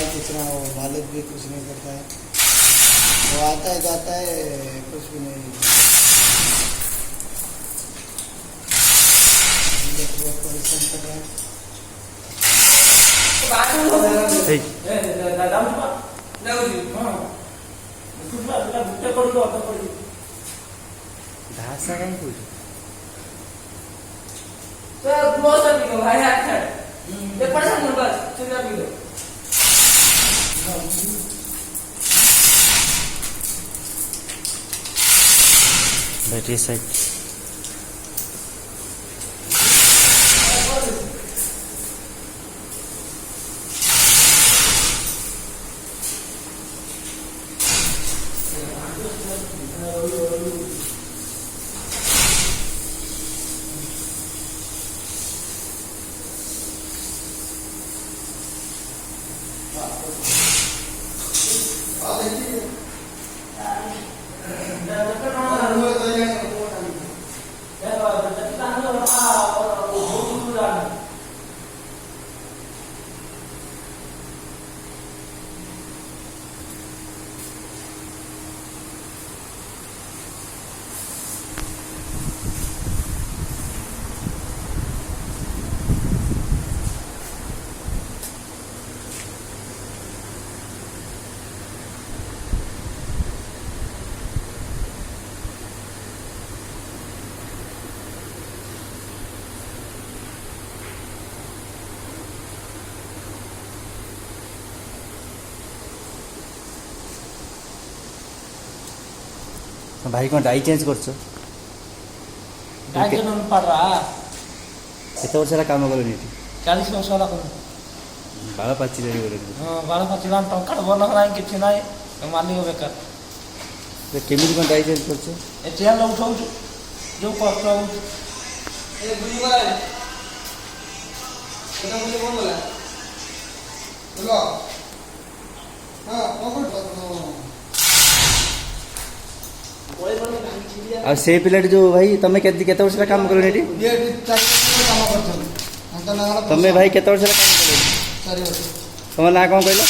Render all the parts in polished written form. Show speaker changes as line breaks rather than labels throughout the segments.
कितना वो मालिक भी कुछ नहीं करता है, वो आता है जाता है, कुछ भी नहीं। बहुत परिश्रम कर रहा है।
घासा कहीं कुछ बैठिए साइड। भाई कौन डाई चेंज कर वर्ष कम कल
40 वर्ष होला
बाल पाची
बाल पाचिला टंका भल ना कि ना मालिक बेकार
केमी कौन डाई चेंज कर
चेयर उठाऊ जो कष्ट
आ से पिला जो भाई तमें केते वर्ष काम करो नेटी तमें भाई केते वर्ष काम करो तुम ना कौन कहल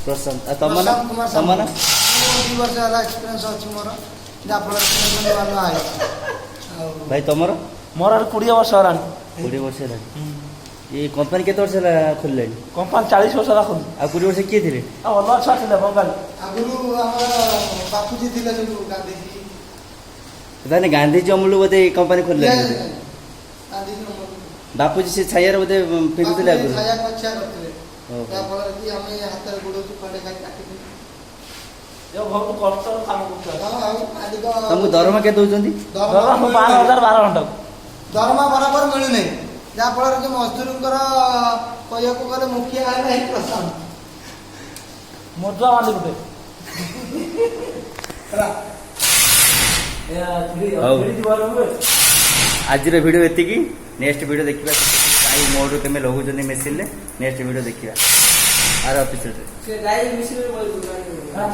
प्रशांत आ तुम ना तुम ना
2 वर्ष वाला एक्सपीरियंस अछि मोर जाफल वाला आए
भाई तुमरो
मोर 20 वर्ष हरान
20 वर्ष है ये कंपनी केते वर्ष खोलले
कंपनी 40 वर्ष राखुन
आ 20 वर्ष किए थिले
आ अलग अच्छा थिले बंगाल
आगुरु हमर बापूजी थिले जो गांधीजी
ताने गांधीजी अमूल बोधे कंपनी खोलले
गांधीजी
बापूजी से छायर बोधे फिरुतले आगु
छाया पछा करथले त्या फल कि हम हाथ रे गोड़ खंडे काट काटी
जो बहुत कष्ट काम करथले
हां मालिक
तुमको दरमा के दोजंती
दरमा 12000 12 घंटा
दरमा बराबर मिलु नै जा फल कि मजदूरंकर कहया को गले मुखिया है नहीं प्रशांत
मोजा मालिक बे
आज वीडियो एति नेक्स्ट वीडियो देखा मोड केमे लगुच मेसीन नेक्स्ट वीडियो देखा आर एपिसोड